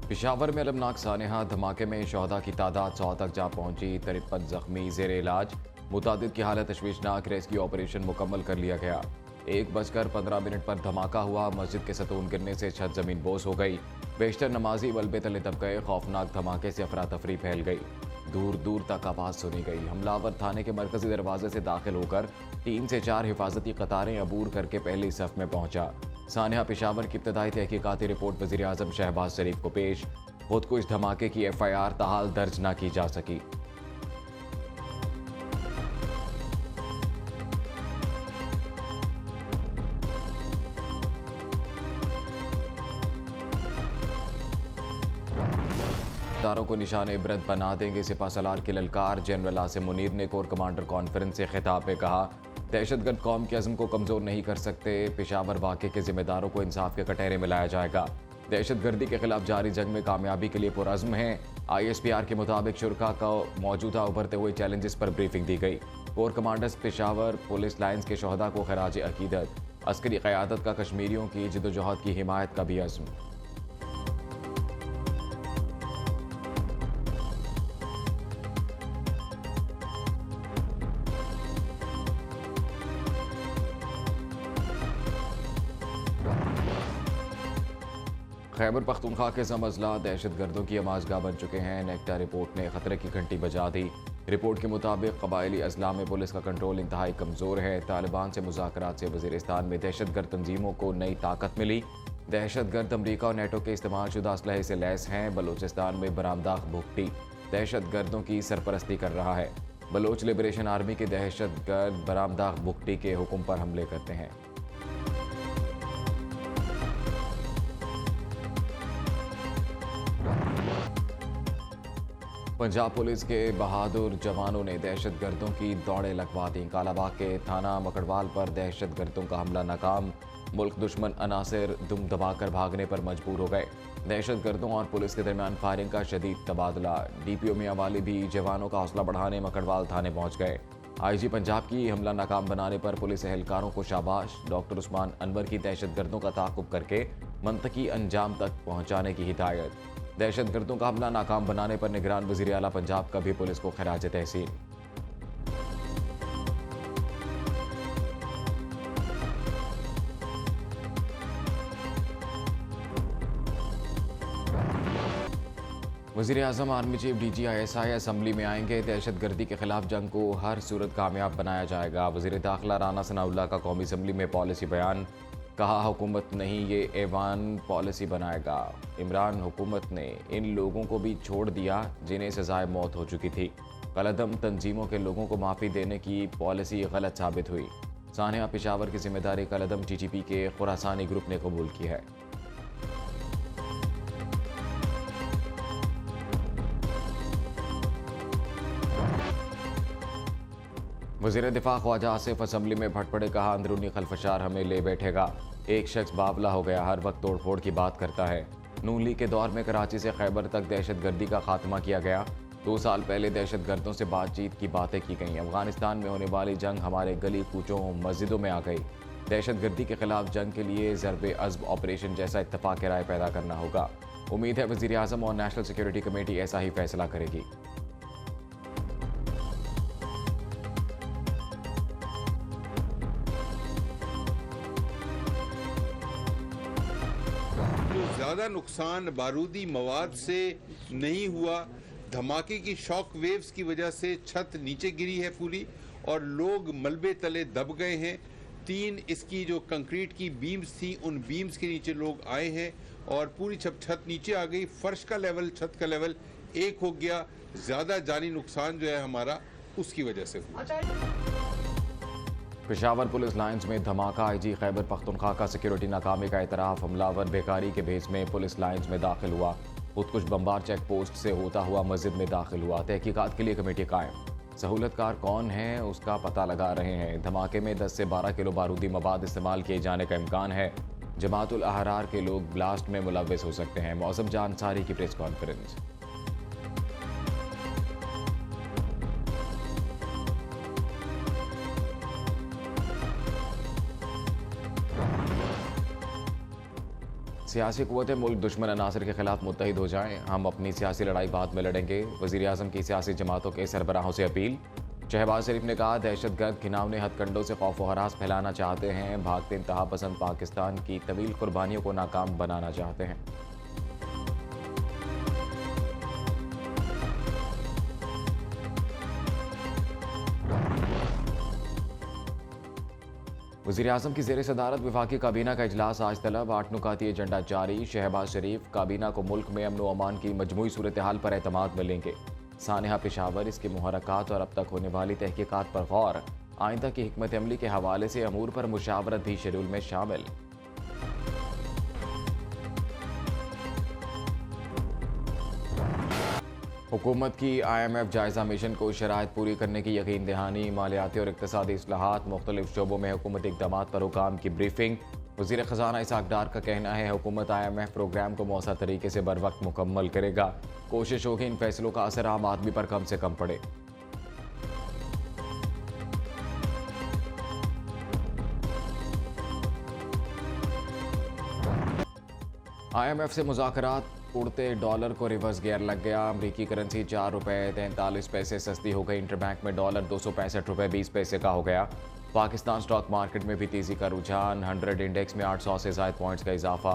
पेशावर में अलमनाक सानहा धमाके में शहदा की तादाद 100 तक जा पहुंची। 53 जख्मी जेर इलाज। मुतादिद की हालत तशवीशनाक। रेस्क्यू ऑपरेशन मुकम्मल कर लिया गया। 1:15 पर धमाका हुआ। मस्जिद के सतून गिरने से छत जमीन बोस हो गई। बेशतर नमाजी मलबे तले दब गए। खौफनाक धमाके से अफरा तफरी फैल गई। दूर दूर तक आवाज सुनी गई। हमलावर थाने के मरकजी दरवाजे से दाखिल होकर 3 से 4 हिफाजती कतारें अबूर करके पहली सफ में पहुंचा। सानहा पेशावर की इब्तदाई तहकीकाती रिपोर्ट वज़ीर आज़म शहबाज शरीफ को पेश। खुदकुश धमाके की FIR ताहाल दर्ज न की जा सकी। तारों को निशान इबरत बना देंगे सिपा सलार की ललकार। जनरल आसिम मुनीर ने कोर कमांडर कॉन्फ्रेंस से खिताब में कहा, दहशतगर्द कौम के अज़्म को कमज़ोर नहीं कर सकते। पेशावर वाक़े के जिम्मेदारों को इंसाफ के कटहरे में लाया जाएगा। दहशतगर्दी के खिलाफ जारी जंग में कामयाबी के लिए पुरअज़्म हैं। ISPR के मुताबिक शुरका को मौजूदा उभरते हुए चैलेंजेस पर ब्रीफिंग दी गई। Core commanders Peshawar police lines के शहदा को खराज अकीदत। अस्करी क़यादत का कश्मीरियों की जिद्दोजहद की हिमायत का भी अज़्म। खैबर पख्तूनख्वा के जम अजला दहशतगर्दों की आमाजगाह बन चुके हैं। नेक्टा रिपोर्ट ने खतरे की घंटी बजा दी। रिपोर्ट के मुताबिक कबायली अजला में पुलिस का कंट्रोल इंतहाई कमज़ोर है। तालिबान से मुज़ाकरात से वज़ीरिस्तान में दहशतगर्द तंजीमों को नई ताकत मिली। दहशतगर्द अमरीका और नेटो के इस्तेमाल शुदा असलहे से लैस हैं। बलोचिस्तान में बरामदाख भुगटी दहशतगर्दों की सरपरस्ती कर रहा है। बलोच लिबरेशन आर्मी के दहशतगर्द बरामदाख भुगटी के हुक्म पर हमले करते हैं। पंजाब पुलिस के बहादुर जवानों ने दहशतगर्दों की दौड़ें लगवा दी। कालाबाग के थाना मकड़वाल पर दहशतगर्दों का हमला नाकाम। मुल्क दुश्मन अनासिर दुम दबाकर भागने पर मजबूर हो गए। दहशतगर्दों और पुलिस के दरमियान फायरिंग का शदीद तबादला। DPO मियांवाली भी जवानों का हौसला बढ़ाने मकड़वाल थाने पहुंच गए। IG पंजाब की हमला नाकाम बनाने पर पुलिस एहलकारों को शाबाश। डॉक्टर उस्मान अनवर की दहशतगर्दों का ताक़ुब करके मंतकी अंजाम तक पहुंचाने की हिदायत। दहशतगर्दों का हमला नाकाम बनाने पर निगरान वज़ीर आला पंजाब का भी पुलिस को खराज तहसीन। वज़ीर आज़म army chief DG ISI assembly में आएंगे। दहशतगर्दी के खिलाफ जंग को हर सूरत कामयाब बनाया जाएगा। वज़ीर दाखिला राना सनाउल्लाह का कौमी असम्बली में पॉलिसी बयान। कहा, हुकूमत नहीं ये ऐवान पॉलिसी बनाएगा। इमरान हुकूमत ने इन लोगों को भी छोड़ दिया जिन्हें सजाए मौत हो चुकी थी। कलदम तंजीमों के लोगों को माफ़ी देने की पॉलिसी गलत साबित हुई। सानहा पेशावर की जिम्मेदारी कलदम TTP के खुरासानी ग्रुप ने कबूल की है। वज़ीर दिफा ख्वाजा आसिफ असम्बली में भट पड़े। कहा, अंदरूनी खलफशार हमें ले बैठेगा। एक शख्स बावला हो गया, हर वक्त तोड़फोड़ की बात करता है। नून लीग के दौर में कराची से खैबर तक दहशतगर्दी का खात्मा किया गया। 2 साल पहले दहशतगर्दों से बातचीत की बातें की गईं। अफगानिस्तान में होने वाली जंग हमारे गली कूचों मस्जिदों में आ गई। दहशतगर्दी के खिलाफ जंग के लिए ज़रबे अज़्म ऑपरेशन जैसा इत्तफाक राय पैदा करना होगा। उम्मीद है वज़ीर आज़म और नेशनल सिक्योरिटी कमेटी ऐसा ही फैसला करेगी। ज़्यादा नुकसान बारूदी मवाद से नहीं हुआ। धमाके की शॉक वेव्स की वजह से छत नीचे गिरी है पूरी और लोग मलबे तले दब गए हैं। 3 इसकी जो कंक्रीट की बीम्स थी, उन बीम्स के नीचे लोग आए हैं और पूरी छत नीचे आ गई। फर्श का लेवल, छत का लेवल एक हो गया। ज़्यादा जानी नुकसान जो है हमारा उसकी वजह से हुआ। पेशावर पुलिस लाइन्स में धमाका। IG खैबर पख्तूनख्वा का सिक्योरिटी नाकामी का एतराफ़। हमलावर बेकारी के भेस में पुलिस लाइन्स में दाखिल हुआ। खुदकुश बम्बार चेक पोस्ट से होता हुआ मस्जिद में दाखिल हुआ। तहकीकात के लिए कमेटी कायम। सहूलतकार कौन है उसका पता लगा रहे हैं। धमाके में 10 से 12 किलो बारूदी मवाद इस्तेमाल किए जाने का इम्कान है। जमातुल अहरार के लोग ब्लास्ट में मुलव्वस हो सकते हैं। मौसम जान अंसारी की प्रेस कॉन्फ्रेंस। सियासी क़ुव्वतें मुल्क दुश्मन अनासर के खिलाफ मुत्तहिद हो जाएं, हम अपनी सियासी लड़ाई बाद में लड़ेंगे। वज़ीर आज़म की सियासी जमातों के सरबराहों से अपील। शहबाज शरीफ ने कहा, दहशतगर्द घिनौने हथकंडों से खौफ व हरास फैलाना चाहते हैं, भागते इंतहा पसंद पाकिस्तान की तवील कुर्बानियों को नाकाम बनाना चाहते हैं। वज़ीर आज़म की ज़ेर सदारत वफाकी काबीना का इजलास आज तलब। 8 नुकाती एजेंडा जारी। शहबाज शरीफ काबीना को मुल्क में अमन व अमान की मजमूई सूरत हाल पर एतमाद मिलेंगे। सानिहा पेशावर इसके मुहरकात और अब तक होने वाली तहकीकात पर गौर। आइंदा की हिकमत अमली के हवाले से अमूर पर मुशावरत भी शेड्यूल में शामिल। हुकूमत की IMF जायजा मिशन को शराइत पूरी करने की यकीन दहानी। मालियाती और इक़्तिसादी इस्लाहात, मुख्तलिफ शोबों में हुकूमती इक़दामात पर हुकाम की ब्रीफिंग। वज़ीर ख़ज़ाना इसहाक़ डार का कहना है, हुकूमत IMF प्रोग्राम को मौसर तरीके से बर वक्त मुकम्मल करेगा। कोशिश होगी इन फैसलों का असर आम आदमी पर कम से कम पड़े। IMF से मुज़ाकरात उड़ते डॉलर को रिवर्स गियर लग गया। अमरीकी करेंसी 4 रुपये 43 पैसे सस्ती हो गई। इंटरबैंक में डॉलर 265 रुपये 20 पैसे का हो गया। पाकिस्तान स्टॉक मार्केट में भी तेजी का रुझान। 100 इंडेक्स में 800 से ज़ायद पॉइंट्स का इजाफा।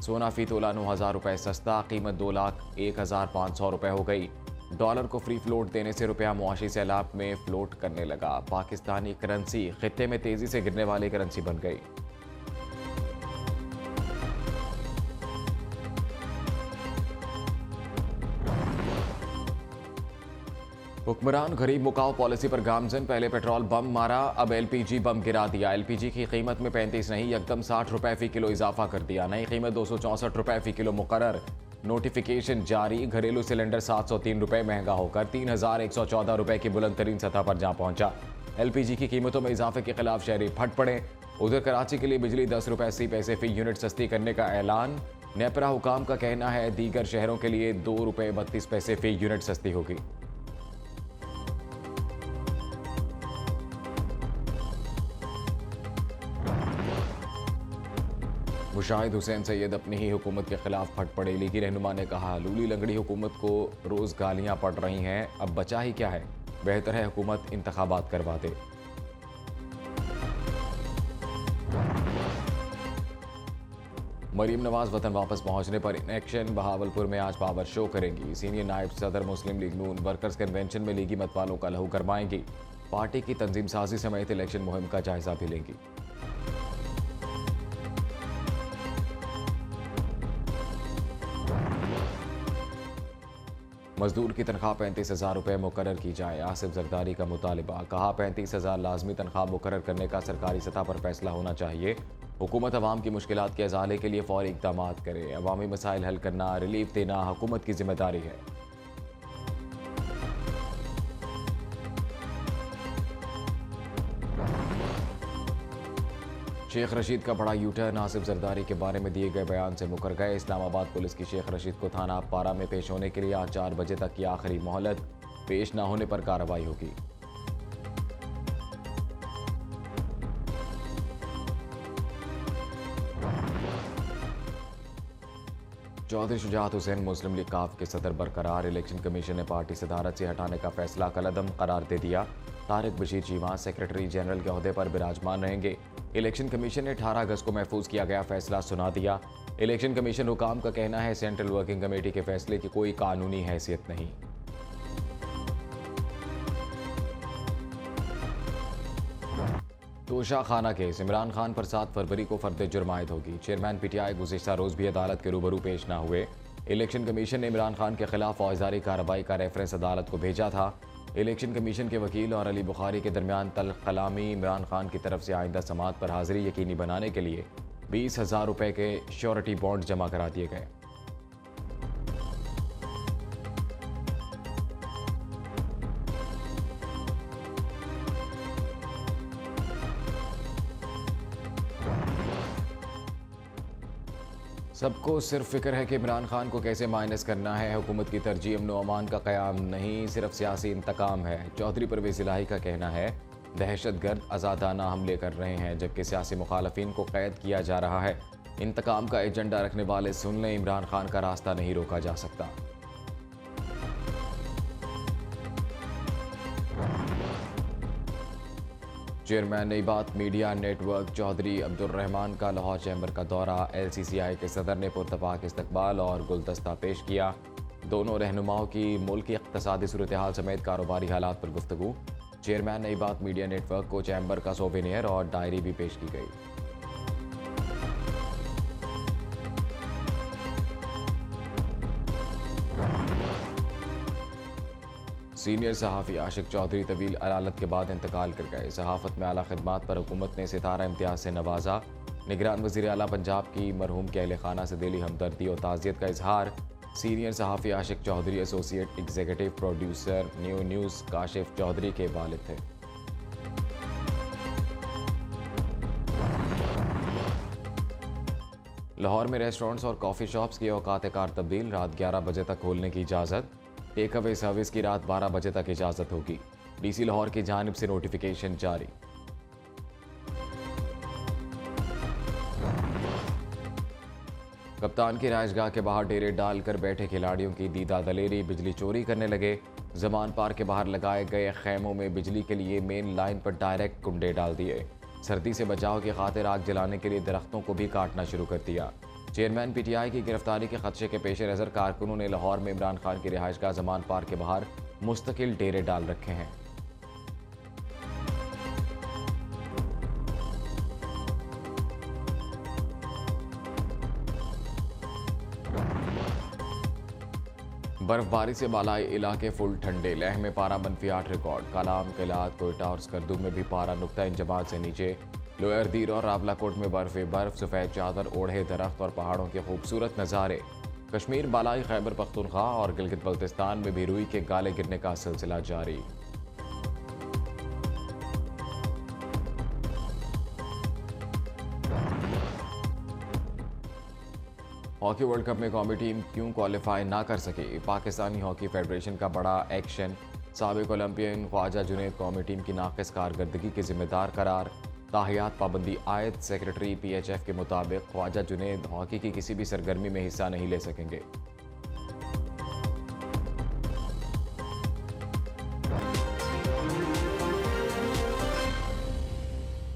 सोना फी तोला 9,000 रुपये सस्ता, कीमत 2,01,500 रुपये हो गई। डॉलर को फ्री फ्लोट देने से रुपया मुआशी सैलाब में फ्लोट करने लगा। पाकिस्तानी करेंसी खित्ते में तेजी से गिरने वाली करेंसी बन गई। हुक्मरान गरीब मुकाओ पॉलिसी पर गामजन। पहले पेट्रोल बम मारा, अब LPG बम गिरा दिया। LPG की कीमत में 35 नहीं, यकदम 60 रुपये फ़ी किलो इजाफा कर दिया। नई कीमत 264 रुपये फ़ी किलो मुकर्रर। नोटिफिकेशन जारी। घरेलू सिलेंडर 703 रुपये महंगा होकर 3,114 रुपये की बुलंद तरीन सतह पर जा पहुंचा। LPG की कीमतों में इजाफे के खिलाफ शहरी फट पड़े। उधर कराची के लिए बिजली 10 रुपये 80 पैसे फ़ी यूनिट सस्ती करने का ऐलान। नेपरा हुकाम का कहना है, दीगर शहरों के लिए 2 रुपये 32 पैसे फ़ी यूनिट सस्ती होगी। मुशाहिद हुसैन सैयद अपनी ही हुकूमत के खिलाफ फट पड़े। लीगी रहनुमा ने कहा, लूली लंगड़ी हुकूमत को रोज़ गालियां पड़ रही हैं, अब बचा ही क्या है, बेहतर है हुकूमत इंतखाबात करवा दे। मरीम नवाज वतन वापस पहुंचने पर इन एक्शन। बहावलपुर में आज पावर शो करेंगी। सीनियर नायब सदर मुस्लिम लीग नून वर्कर्स कन्वेंशन में लीगी मतवालों का लहू गरमाएंगी। पार्टी की तंजीम साजी समेत इलेक्शन मुहिम का जायजा भी लेंगी। मजदूर की तनख्वाह 35,000 रुपये मुकर्रर की जाए। आसिफ जरदारी का मुतालिबा। कहा, 35,000 लाजमी तनख्वाह मुकर्रर करने का सरकारी सतह पर फैसला होना चाहिए। हुकूमत अवाम की मुश्किलात के अजाले के लिए फौरी इक़दामात करे। अवामी मसाइल हल करना, रिलीफ देना हुकूमत की जिम्मेदारी है। शेख रशीद का बड़ा यूटर्न। आसिफ जरदारी के बारे में दिए गए बयान से मुकर गए। इस्लामाबाद पुलिस की शेख रशीद को थाना पारा में पेश होने के लिए आज 4 बजे तक की आखिरी मोहलत। पेश न होने पर कार्रवाई होगी। चौधरी शुजात हुसैन मुस्लिम लीग काफ के सदर बरकरार। इलेक्शन कमीशन ने पार्टी सदारत से हटाने का फैसला कलअदम करार दे दिया। तारिक बशीर चीमा सेक्रेटरी जनरल के ओहदे पर विराजमान रहेंगे। इलेक्शन कमीशन ने 18 अगस्त को महफूज किया गया फैसला सुना दिया। इलेक्शन कमीशन हुकाम का कहना है, सेंट्रल वर्किंग कमेटी के फैसले की कोई कानूनी हैसियत नहीं। तोशा खाना केस। इमरान खान पर 7 फरवरी को फर्द जुर्म आयद होगी। चेयरमैन PTI गुज़िश्ता रोज़ भी अदालत के रूबरू पेश न हुए। इलेक्शन कमीशन ने इमरान खान के खिलाफ फौजदारी कार्रवाई का रेफरेंस अदालत को भेजा था। इलेक्शन कमीशन के वकील और अली बुखारी के दरमियान तल्ख कलामी। इमरान खान की तरफ से आइंदा समाअत पर हाजिरी यकीनी बनाने के लिए 20,000 रुपये के श्योरिटी बॉन्ड जमा करा दिए गए। सबको सिर्फ फिक्र है कि इमरान खान को कैसे माइनस करना है। हुकूमत की तरजीह अमन व अमान का क़याम नहीं, सिर्फ सियासी इंतकाम है। चौधरी परवेज़ इलाही का कहना है, दहशतगर्द आज़ादाना हमले कर रहे हैं जबकि सियासी मुखालफिन को कैद किया जा रहा है। इंतकाम का एजेंडा रखने वाले सुन लें, इमरान खान का रास्ता नहीं रोका जा सकता। चेयरमैन नई बात मीडिया नेटवर्क चौधरी अब्दुल रहमान का लाहौर चैम्बर का दौरा। LCCI के सदर ने पुरतपाक इस्तकबाल और गुलदस्ता पेश किया। दोनों रहनुमाओं की मुल्क की इक़्तिसादी सूरत हाल समेत कारोबारी हालात पर गुफ्तगू। चेयरमैन नई बात मीडिया नेटवर्क को चैम्बर का सोवेनियर और डायरी भी पेश की गई। सीनियर सहाफ़ी आशिक चौधरी तवील अदालत के बाद इंतकाल कर गए। सहाफ़त में आला खिदमात पर हुकूमत ने सितारा इम्तियाज़ से नवाजा। निगरान वज़ीर आला पंजाब की मरहूम के अहले खाना से दिली हमदर्दी और ताज़ियत का इजहार। सीनियर सहाफ़ी Ashiq Chaudhry associate executive producer new news Kashif Chaudhry के वालिद थे। लाहौर में रेस्टोरेंट्स और कॉफ़ी शॉप्स की औकात कार तब्दील। रात 11 बजे तक खोलने की इजाज़त। टेक अवे सर्विस की रात 12 बजे तक इजाज़त होगी। DC लाहौर की जानिब से नोटिफिकेशन जारी। कप्तान की राइशगाह के बाहर डेरे डालकर बैठे खिलाड़ियों की दीदा दलेरी। बिजली चोरी करने लगे। जमान पार्क के बाहर लगाए गए खैमों में बिजली के लिए मेन लाइन पर डायरेक्ट कुंडे डाल दिए। सर्दी से बचाव की खातिर आग जलाने के लिए दरख्तों को भी काटना शुरू कर दिया। चेयरमैन PTI की गिरफ्तारी के खदशे के पेश नज़र कारकुनों ने लाहौर में इमरान खान की रिहाइशगाह जमान पार्क के बाहर मुस्तकिल डेरे डाल रखे हैं। बर्फबारी से बालाई इलाके फुल ठंडे। लेह में पारा -8 रिकॉर्ड। कालाम, किलात, कोयटा और स्कर्दू में भी पारा नुक्ता इंजमात से नीचे। लोअर दीर और रावलाकोट में बर्फ, सफ़ेद चादर ओढ़े दरख्त और पहाड़ों के खूबसूरत नज़ारे। कश्मीर, बालाई खैबर पख्तूनख्वा और गिलगित बल्तिस्तान में भी रुई के गाले गिरने का सिलसिला जारी। हॉकी वर्ल्ड कप में कौमी टीम क्यों क्वालिफाई ना कर सके? पाकिस्तानी हॉकी फेडरेशन का बड़ा एक्शन। साबिक ओलंपियन ख्वाजा जुनैद कौमी टीम की नाक़िस कारकर्दगी के जिम्मेदार करार। ताहियात पाबंदी आयद। सेक्रेटरी PHF के मुताबिक ख्वाजा जुनैद हॉकी की किसी भी सरगर्मी में हिस्सा नहीं ले सकेंगे।